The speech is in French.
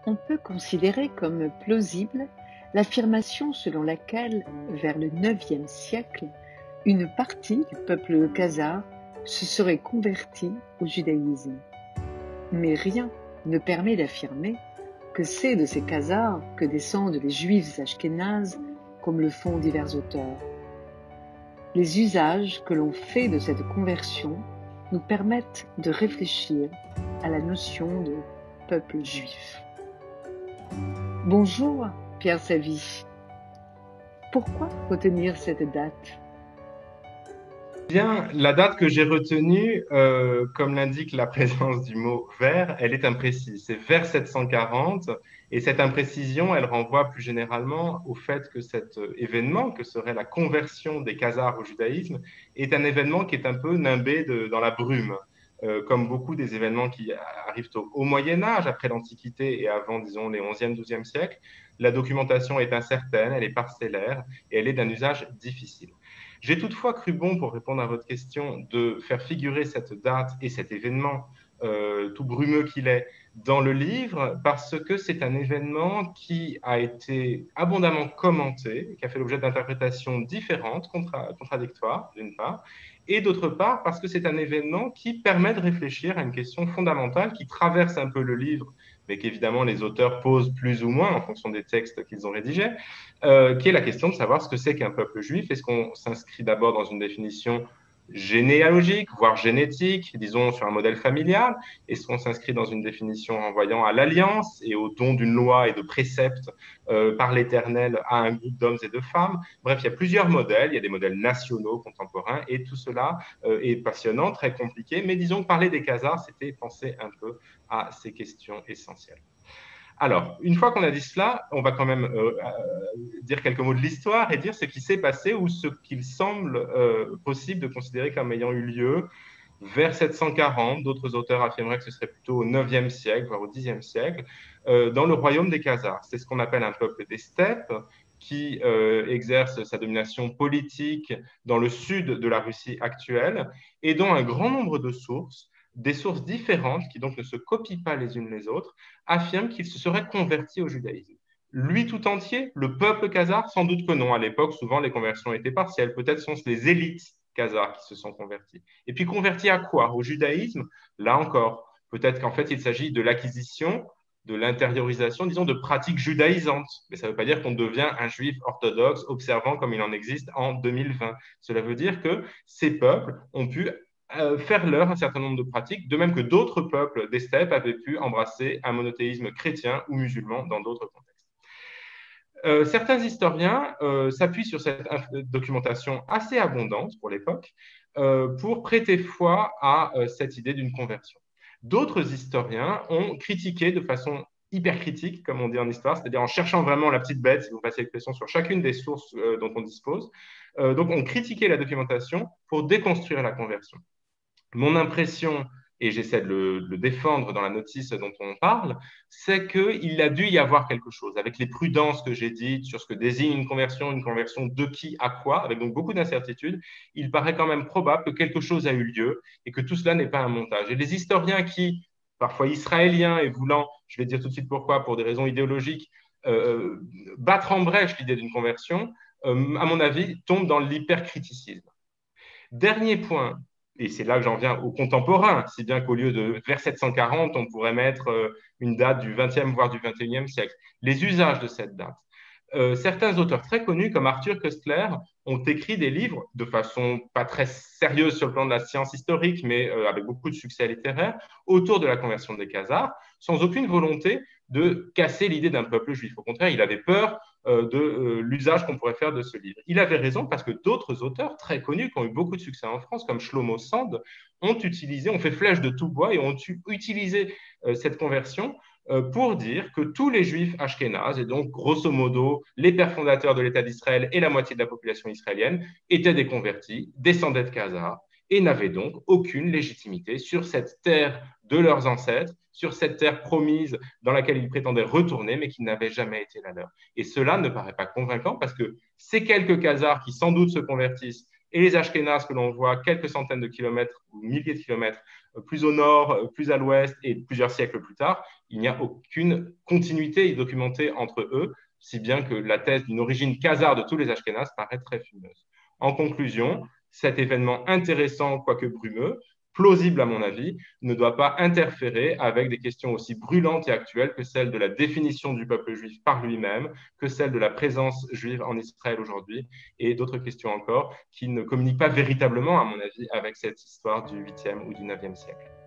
On peut considérer comme plausible l'affirmation selon laquelle, vers le IXe siècle, une partie du peuple khazar se serait convertie au judaïsme. Mais rien ne permet d'affirmer que c'est de ces Khazars que descendent les Juifs ashkénazes, comme le font divers auteurs. Les usages que l'on fait de cette conversion nous permettent de réfléchir à la notion de peuple juif. Bonjour, Pierre Savy. Pourquoi retenir cette date ? Bien, la date que j'ai retenue, comme l'indique la présence du mot vers, elle est imprécise. C'est vers 740 et cette imprécision, elle renvoie plus généralement au fait que cet événement, que serait la conversion des Khazars au judaïsme, est un événement qui est un peu nimbé dans la brume. Comme beaucoup des événements qui arrivent au Moyen Âge, après l'Antiquité et avant, disons, les 11e, 12e siècles, la documentation est incertaine, elle est parcellaire et elle est d'un usage difficile. J'ai toutefois cru bon, pour répondre à votre question, de faire figurer cette date et cet événement, tout brumeux qu'il est, dans le livre, parce que c'est un événement qui a été abondamment commenté, qui a fait l'objet d'interprétations différentes, contradictoires, d'une part, et d'autre part, parce que c'est un événement qui permet de réfléchir à une question fondamentale qui traverse un peu le livre, mais qu'évidemment les auteurs posent plus ou moins en fonction des textes qu'ils ont rédigés, qui est la question de savoir ce que c'est qu'un peuple juif. Est-ce qu'on s'inscrit d'abord dans une définition généalogique, voire génétique, disons sur un modèle familial? Est-ce qu'on s'inscrit dans une définition renvoyant à l'alliance et au don d'une loi et de préceptes par l'Éternel à un groupe d'hommes et de femmes? Bref, il y a plusieurs modèles, il y a des modèles nationaux, contemporains, et tout cela est passionnant, très compliqué, mais disons que parler des Khazars, c'était penser un peu à ces questions essentielles. Alors, une fois qu'on a dit cela, on va quand même dire quelques mots de l'histoire et dire ce qui s'est passé ou ce qu'il semble possible de considérer comme ayant eu lieu vers 740. D'autres auteurs affirmeraient que ce serait plutôt au 9e siècle, voire au 10e siècle, dans le royaume des Khazars. C'est ce qu'on appelle un peuple des steppes qui exerce sa domination politique dans le sud de la Russie actuelle et dont un grand nombre de sources, des sources différentes, qui donc ne se copient pas les unes les autres, affirment qu'il se serait converti au judaïsme. Lui tout entier, le peuple khazar, sans doute que non. À l'époque, souvent, les conversions étaient partielles. Peut-être sont-ce les élites khazars qui se sont convertis. Et puis, convertis à quoi? Au judaïsme? Là encore, peut-être qu'en fait, il s'agit de l'acquisition, de l'intériorisation, disons, de pratiques judaïsantes. Mais ça ne veut pas dire qu'on devient un juif orthodoxe, observant comme il en existe en 2020. Cela veut dire que ces peuples ont pu faire leur un certain nombre de pratiques, de même que d'autres peuples des steppes avaient pu embrasser un monothéisme chrétien ou musulman dans d'autres contextes. Certains historiens s'appuient sur cette documentation assez abondante pour l'époque pour prêter foi à cette idée d'une conversion. D'autres historiens ont critiqué de façon hyper critique, comme on dit en histoire, c'est-à-dire en cherchant vraiment la petite bête, si vous passez l'expression, sur chacune des sources dont on dispose. Donc, on critiqué la documentation pour déconstruire la conversion. Mon impression, et j'essaie de le défendre dans la notice dont on parle, c'est qu'il a dû y avoir quelque chose, avec les prudences que j'ai dites sur ce que désigne une conversion de qui à quoi, avec donc beaucoup d'incertitudes. Il paraît quand même probable que quelque chose a eu lieu et que tout cela n'est pas un montage. Et les historiens qui, parfois israéliens et voulant, je vais dire tout de suite pourquoi, pour des raisons idéologiques, battre en brèche l'idée d'une conversion, à mon avis, tombent dans l'hypercriticisme. Dernier point, et c'est là que j'en viens au contemporain, si bien qu'au lieu de vers 740, on pourrait mettre une date du 20e, voire du 21e siècle. Les usages de cette date. Certains auteurs très connus, comme Arthur Koestler, ont écrit des livres de façon pas très sérieuse sur le plan de la science historique, mais avec beaucoup de succès littéraire, autour de la conversion des Khazars, sans aucune volonté de casser l'idée d'un peuple juif. Au contraire, il avait peur de l'usage qu'on pourrait faire de ce livre. Il avait raison parce que d'autres auteurs très connus qui ont eu beaucoup de succès en France, comme Shlomo Sand, ont fait flèche de tout bois et ont utilisé cette conversion pour dire que tous les juifs ashkénazes, et donc grosso modo les pères fondateurs de l'État d'Israël et la moitié de la population israélienne, étaient des convertis, descendaient de Khazars, et n'avaient donc aucune légitimité sur cette terre de leurs ancêtres, sur cette terre promise dans laquelle ils prétendaient retourner, mais qui n'avait jamais été la leur. Et cela ne paraît pas convaincant parce que ces quelques Khazars qui sans doute se convertissent et les Ashkénazes que l'on voit quelques centaines de kilomètres ou milliers de kilomètres plus au nord, plus à l'ouest et plusieurs siècles plus tard, il n'y a aucune continuité documentée entre eux, si bien que la thèse d'une origine khazare de tous les Ashkénazes paraît très fumeuse. En conclusion, cet événement intéressant, quoique brumeux, plausible à mon avis, ne doit pas interférer avec des questions aussi brûlantes et actuelles que celle de la définition du peuple juif par lui-même, que celle de la présence juive en Israël aujourd'hui, et d'autres questions encore qui ne communiquent pas véritablement, à mon avis, avec cette histoire du 8e ou du 9e siècle.